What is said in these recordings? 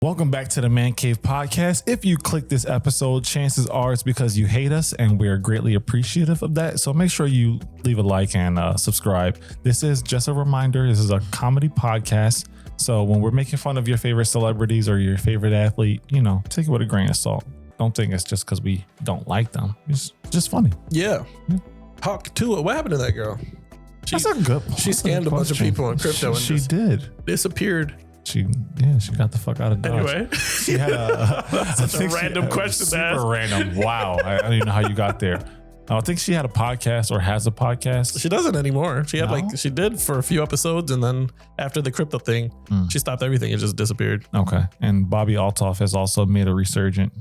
Welcome back to the Man Cave Podcast. If you click this episode, chances are it's because you hate us, and we are greatly appreciative of that. So make sure you leave a like and subscribe. This is just a reminder. This is a comedy podcast. So when we're making fun of your favorite celebrities or your favorite athlete, you know, take it with a grain of salt. Don't think it's just because we don't like them. It's just funny. Yeah. Talk to it. What happened to that girl? That's a good. She scammed a bunch of people in crypto. She did. Disappeared. She got the fuck out of Dodge. Anyway, she had such a random question to ask. Super random. Wow. I don't even know how you got there. I think she had a podcast or has a podcast. She doesn't anymore. She had she did for a few episodes, and then after the crypto thing, she stopped everything. It just disappeared. Okay. And Bobby Altoff has also made a resurgence.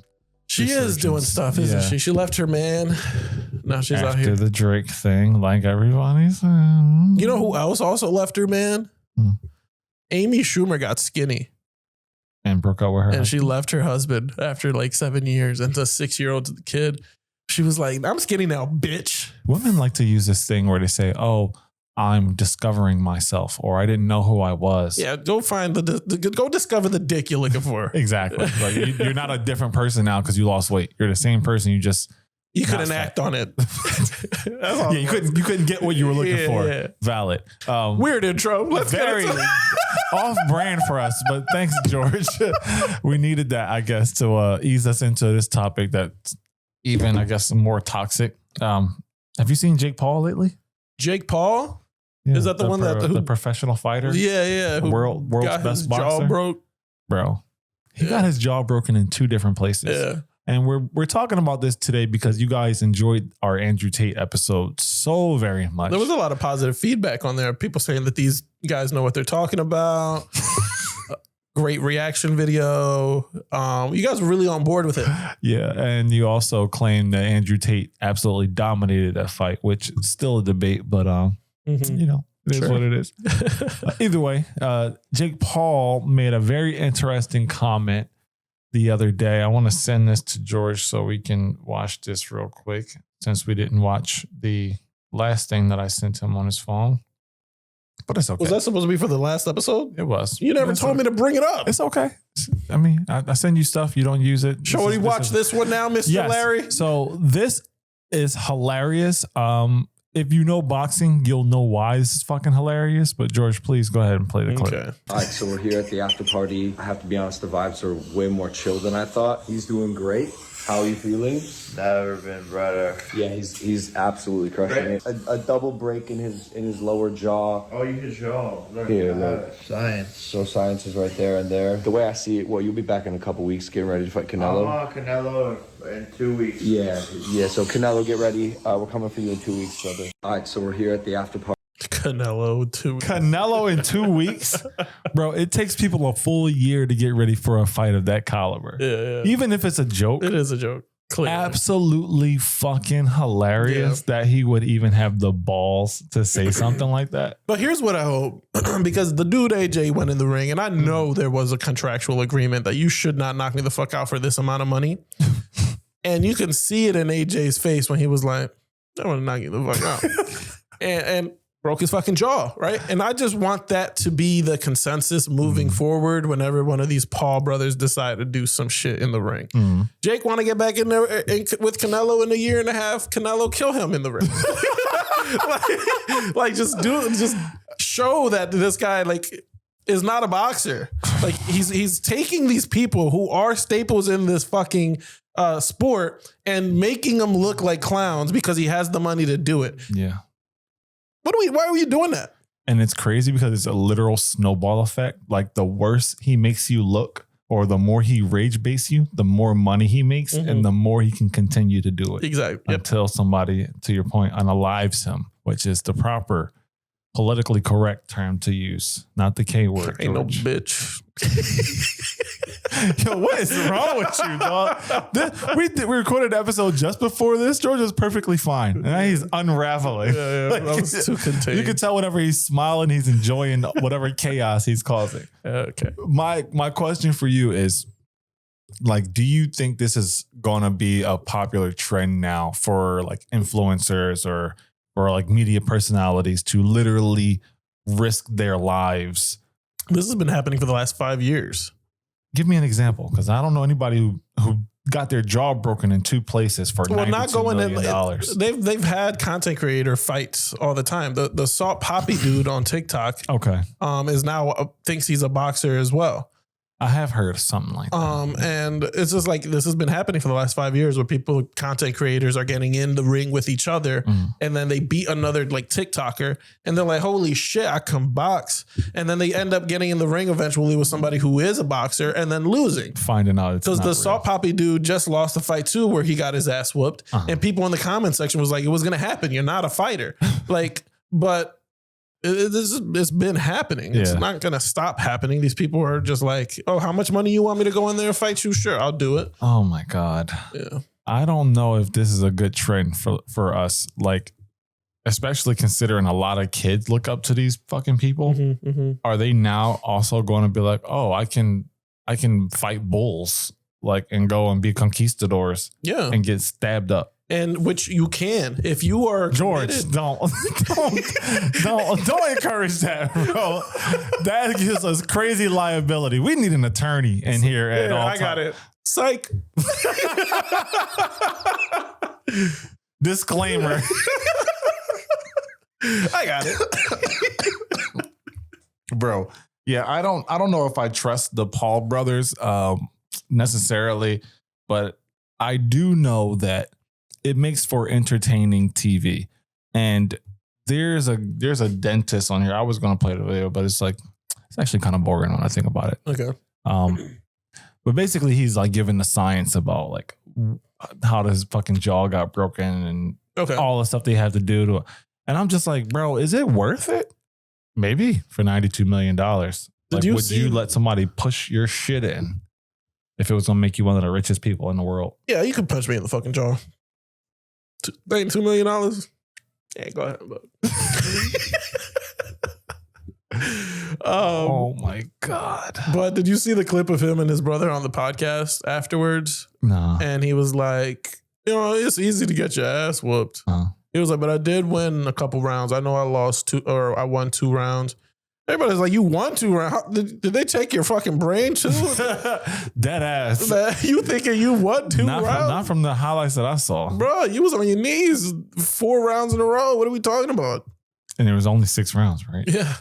She is doing stuff, isn't she? She left her man. Now she's out here. After the Drake thing, like everybody's saying. You know who else also left her man? Amy Schumer got skinny. And broke up with her. And she left her husband after like 7 years and a 6-year-old kid. She was like, I'm skinny now, bitch. Women like to use this thing where they say, oh, I'm discovering myself, or I didn't know who I was. Yeah, go find go discover the dick you're looking for. Exactly. Like you're not a different person now because you lost weight. You're the same person. You couldn't act on it. Yeah, you couldn't get what you were looking for. Yeah. Valid. Weird intro. Let's very off brand for us, but thanks, George. We needed that, I guess, to ease us into this topic that's even, I guess, more toxic. Have you seen Jake Paul lately? Jake Paul? Yeah, is that the one that the professional fighter? Yeah. World's best boxer. Jaw broke, bro. He got his jaw broken in 2 different places. Yeah. And we're talking about this today because you guys enjoyed our Andrew Tate episode so very much. There was a lot of positive feedback on there. People saying that these guys know what they're talking about. Great reaction video. You guys were really on board with it. Yeah. And you also claimed that Andrew Tate absolutely dominated that fight, which is still a debate, but you know, it is what it is. Either way, Jake Paul made a very interesting comment the other day. I want to send this to George so we can watch this real quick, since we didn't watch the last thing that I sent him on his phone. But it's okay. Was that supposed to be for the last episode? It was. You never told me to bring it up. It's okay. I mean, I send you stuff. You don't use it. Shorty, watch this one now, Mr. Larry. So this is hilarious. If you know boxing, you'll know why this is fucking hilarious. But George, please go ahead and play the clip. Okay. All right, so we're here at the after party. I have to be honest, the vibes are way more chill than I thought. He's doing great. How are you feeling? Never been better. Yeah, he's absolutely crushing it. A double break in his lower jaw. Oh, you hit jaw. Here, look. Science. So science is right there and there. The way I see it, well, you'll be back in a couple weeks getting ready to fight Canelo. I'm on Canelo in 2 weeks. Yeah. So Canelo, get ready. We're coming for you in 2 weeks, brother. All right, so we're here at the after party. Canelo in 2 weeks? Bro, it takes people a full year to get ready for a fight of that caliber. Yeah. Even if it's a joke. It is a joke. Clearly. Absolutely fucking hilarious that he would even have the balls to say something like that. But here's what I hope, because the dude AJ went in the ring, and I know there was a contractual agreement that you should not knock me the fuck out for this amount of money. And you can see it in AJ's face when he was like, I want to knock you the fuck out. and broke his fucking jaw, right? And I just want that to be the consensus moving forward whenever one of these Paul brothers decide to do some shit in the ring. Jake want to get back in there with Canelo in a year and a half. Canelo, kill him in the ring. just show that this guy is not a boxer. Like he's taking these people who are staples in this fucking sport and making them look like clowns because he has the money to do it. Yeah. Why are we doing that? And it's crazy because it's a literal snowball effect. Like the worse he makes you look, or the more he rage baits you, the more money he makes and the more he can continue to do it. Exactly. Until somebody, to your point, unalives him, which is the proper politically correct term to use, not the K word. Ain't no bitch. Yo, what is wrong with you, dog? We recorded an episode just before this. George was perfectly fine. And now he's unraveling. That was too contained. You can tell whenever he's smiling, he's enjoying whatever chaos he's causing. Okay. My question for you is, do you think this is going to be a popular trend now for influencers or media personalities to literally risk their lives? This has been happening for the last 5 years. Give me an example, because I don't know anybody who got their jaw broken in 2 places for $92 million. They've had content creator fights all the time. The Salt Poppy dude on TikTok, is now thinks he's a boxer as well. I have heard of something like that. And it's just like, this has been happening for the last 5 years, where content creators are getting in the ring with each other, and then they beat another like TikToker, and they're like, holy shit, I can box. And then they end up getting in the ring eventually with somebody who is a boxer, and then losing. Finding out it's because not the real. Salt Poppy dude just lost a fight too, where he got his ass whooped, and people in the comment section was like, it was going to happen. You're not a fighter. But it's been happening. It's not going to stop happening. These people are just like, oh, how much money you want me to go in there and fight you? Sure, I'll do it. Oh my God. Yeah. I don't know if this is a good trend for us. Like, especially considering a lot of kids look up to these fucking people. Are they now also going to be like, oh, I can fight bulls, like, and go and be conquistadors, and get stabbed up? And which you can, if you are George, committed. don't encourage that, bro. That gives us crazy liability. We need an attorney in here at all I got it. Psych. Disclaimer. I got it. Bro. Yeah, I don't know if I trust the Paul brothers necessarily, but I do know that it makes for entertaining TV. And there's a dentist on here. I was going to play the video, but it's actually kind of boring when I think about it. Okay. But basically he's like giving the science about like how his fucking jaw got broken and all the stuff they have to do to, and I'm just like, bro, is it worth it? Maybe for $92 million. Would you let somebody push your shit in if it was going to make you one of the richest people in the world? Yeah, you could punch me in the fucking jaw. $2 million. Yeah, go ahead. Oh my God. But did you see the clip of him and his brother on the podcast afterwards? No. And he was like, it's easy to get your ass whooped. He was like, but I did win a couple rounds. I know I I won 2 rounds. Everybody's like, you won 2 rounds. Did they take your fucking brain too? Dead ass. You thinking you won 2 rounds? Not from the highlights that I saw. Bro, you was on your knees 4 rounds in a row. What are we talking about? And there was only 6 rounds, right? Yeah.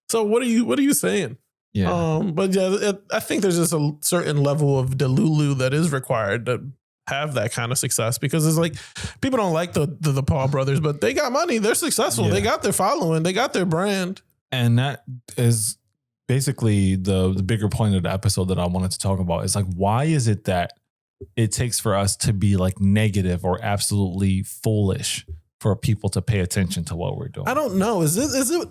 So what are you saying? Yeah. But yeah, I think there's just a certain level of delulu that is required to have that kind of success, because it's like, people don't like the Paul brothers, but they got money. They're successful. Yeah. They got their following. They got their brand. And that is basically the bigger point of the episode that I wanted to talk about. Is like, why is it that it takes for us to be like negative or absolutely foolish for people to pay attention to what we're doing? I don't know. Is it?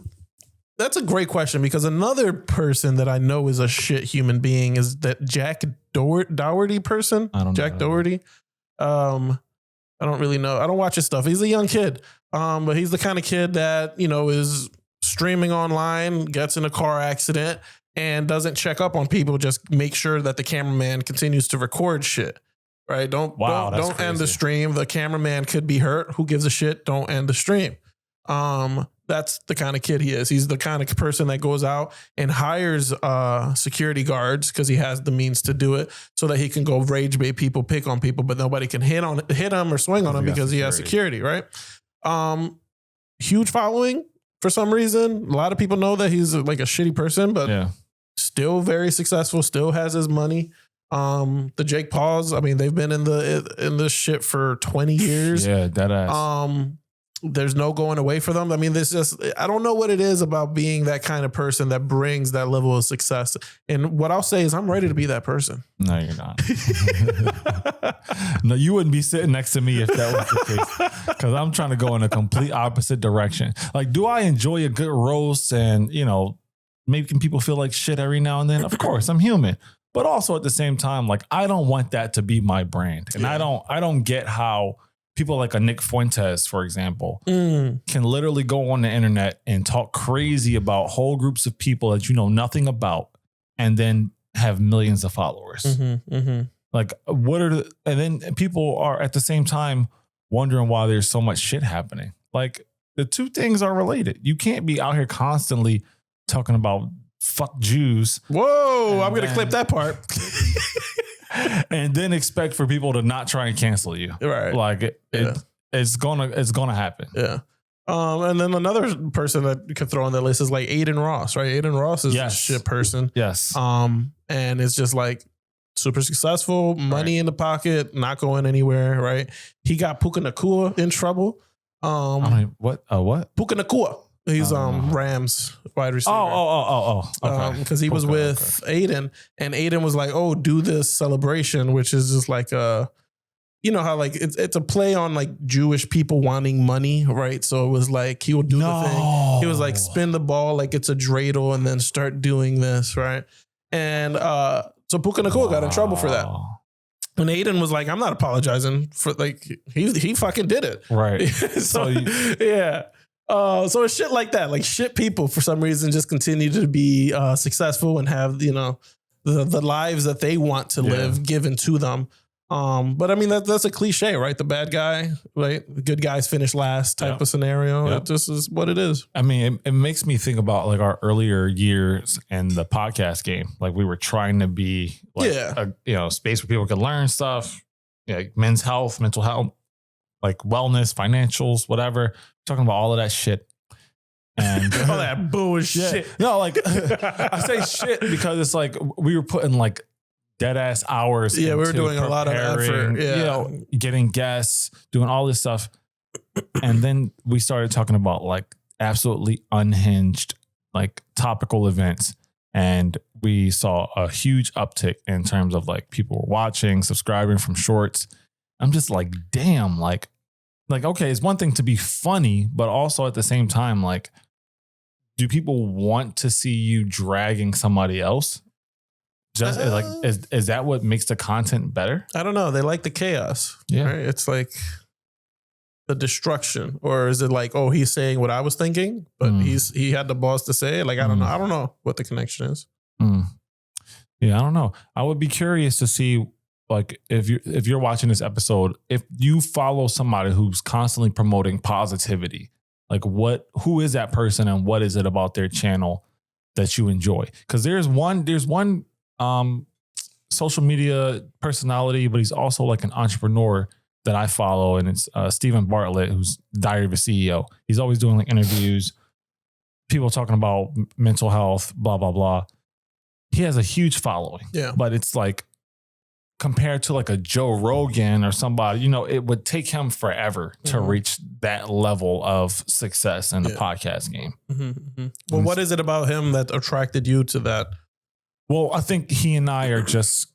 That's a great question, because another person that I know is a shit human being is that Jack Dougherty person. I don't know. Jack Dougherty. I don't really know. I don't watch his stuff. He's a young kid. But he's the kind of kid that, is streaming online, gets in a car accident, and doesn't check up on people. Just make sure that the cameraman continues to record shit. Right? Don't end the stream. The cameraman could be hurt. Who gives a shit? Don't end the stream. That's the kind of kid he is. He's the kind of person that goes out and hires security guards, because he has the means to do it, so that he can go rage bait people, pick on people, but nobody can hit him or swing on him because he has security, right? Huge following for some reason. A lot of people know that he's like a shitty person, but still very successful, still has his money. The Jake Pauls, I mean, they've been in this shit for 20 years. Yeah, that ass. There's no going away for them. I mean, I don't know what it is about being that kind of person that brings that level of success. And what I'll say is, I'm ready to be that person. No, you're not. No, you wouldn't be sitting next to me if that was the case, because I'm trying to go in a complete opposite direction. Like, do I enjoy a good roast and, making people feel like shit every now and then? Of course, I'm human. But also at the same time, like, I don't want that to be my brand. And I don't get how people like a Nick Fuentes, for example, can literally go on the internet and talk crazy about whole groups of people that you know nothing about, and then have millions of followers. Like, and then people are at the same time wondering why there's so much shit happening. Like, the two things are related. You can't be out here constantly talking about fuck Jews. Whoa, I'm going to clip that part. And then expect for people to not try and cancel you. Right. Like it's gonna happen. Yeah. And then another person that you could throw on that list is like Aiden Ross, right? Aiden Ross is a shit person. Yes. And it's just like super successful, money in the pocket, not going anywhere, right? He got Puka Nacua in trouble. What? Puka Nacua. He's Rams wide receiver. Okay. Because he was with Aiden, and Aiden was like, "Oh, do this celebration," which is just like you know how like it's a play on like Jewish people wanting money, right? So it was like he would do the thing. He was like spin the ball like it's a dreidel, and then start doing this, right? And so Puka Nacua got in trouble for that. And Aiden was like, "I'm not apologizing for like he fucking did it." Right. So yeah. So it's shit like that, like shit people for some reason just continue to be successful and have, you know, the lives that they want to live given to them. But I mean, that's a cliche, right? The bad guy, right? The good guys finish last type of scenario. It just is what it is. I mean, it makes me think about like our earlier years in the podcast game. Like we were trying to be like a space where people could learn stuff, like men's health, mental health, like wellness, financials, whatever. Talking about all of that shit and all that bullshit. No, like I say shit because it's like we were putting like dead ass hours. Yeah, we were doing a lot of effort. Yeah, you know, getting guests, doing all this stuff, and then we started talking about like absolutely unhinged, like topical events, and we saw a huge uptick in terms of like people were watching, subscribing from shorts. I'm just like, damn, like, okay, it's one thing to be funny, but also at the same time, like, do people want to see you dragging somebody else? Just like, is that what makes the content better? I don't know. They like the chaos. Yeah. Right? It's like the destruction, or is it like, oh, he's saying what I was thinking, but he had the balls to say it. Like, I don't know. I don't know what the connection is. Yeah, I don't know. I would be curious to see, like, if you're watching this episode, if you follow somebody who's constantly promoting positivity, like who is that person and what is it about their channel that you enjoy? Because there's one social media personality, but he's also like an entrepreneur that I follow, and it's Stephen Bartlett, who's Diary of a CEO. He's always doing like interviews, people talking about mental health, blah, blah, blah. He has a huge following. Yeah. But it's like, compared to like a Joe Rogan or somebody, you know, it would take him forever to reach that level of success in the podcast game. Well, what is it about him that attracted you to that? Well, I think he and I are just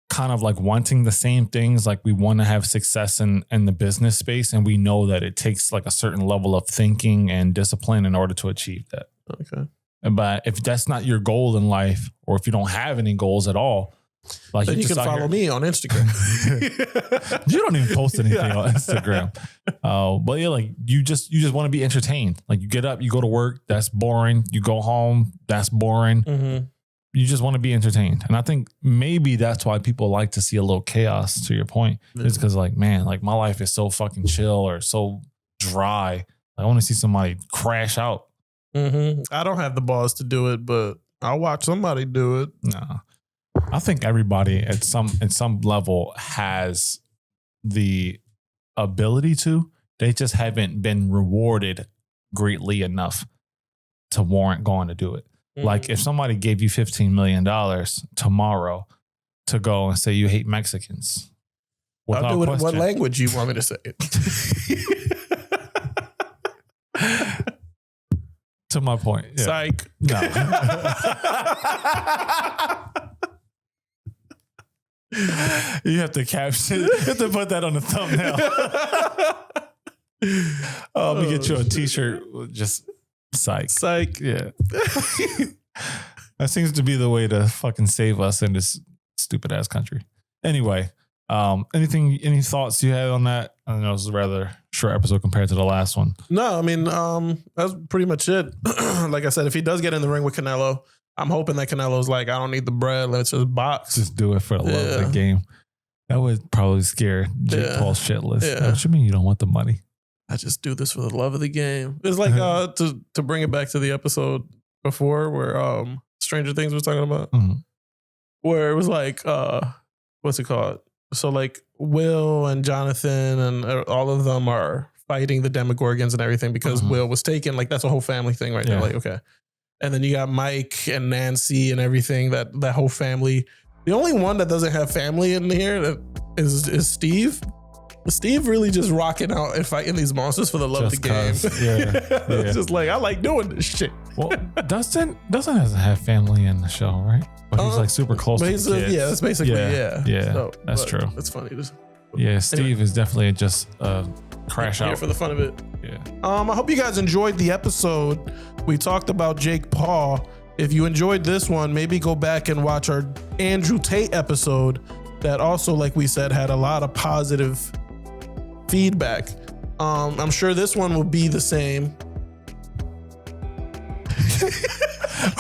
kind of like wanting the same things. Like we want to have success in the business space, and we know that it takes like a certain level of thinking and discipline in order to achieve that. Okay. But if that's not your goal in life, or if you don't have any goals at all, like then you can follow me on Instagram. You don't even post anything on Instagram. But yeah, like you just want to be entertained. Like you get up, you go to work, that's boring. You go home, that's boring. You just want to be entertained. And I think maybe that's why people like to see a little chaos, to your point. It's because like, man, like my life is so fucking chill or so dry. I want to see somebody crash out. I don't have the balls to do it, but I'll watch somebody do it. No. I think everybody at some level has the ability to. They just haven't been rewarded greatly enough to warrant going to do it. Like if somebody gave you $15 million tomorrow to go and say you hate Mexicans, I'll do it in what language you want me to say it. To my point. Yeah. Psych. No. You have to caption it. You have to put that on the thumbnail. Let me get you a t-shirt. Just psych. Psych. Yeah. That seems to be the way to fucking save us in this stupid ass country. Anyway, any thoughts you had on that? I know this is a rather short episode compared to the last one. No, I mean, that's pretty much it. Like I said, if he does get in the ring with Canelo, I'm hoping that Canelo's like, I don't need the bread. Let's just box. Just do it for the love of the game. That would probably scare Jake Paul shitless. Yeah. What you mean you don't want the money? I just do this for the love of the game. It's like to bring it back to the episode before where Stranger Things was talking about, where it was like, what's it called? So like Will and Jonathan and all of them are fighting the Demogorgons and everything because Will was taken. Like that's a whole family thing right there. Like, okay. And then you got Mike and Nancy and everything, that whole family. The only one that doesn't have family in here is Steve. Steve really just rocking out and fighting these monsters for the love of the game. It's just like, I like doing this shit. Well, Dustin doesn't have family in the show, right? But he's like super close to the kids. Yeah, that's basically, Yeah, so, that's true. That's funny. Steve is definitely just crash out for the fun of it. Yeah. I hope you guys enjoyed the episode. We talked about Jake Paul. If you enjoyed this one, maybe go back and watch our Andrew Tate episode that also, like we said, had a lot of positive feedback. I'm sure this one will be the same.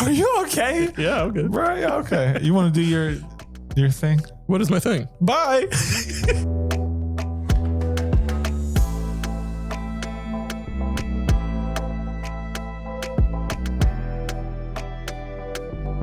Are you okay? Yeah, I'm good. Right, okay. You want to do your thing? What is my thing? Bye.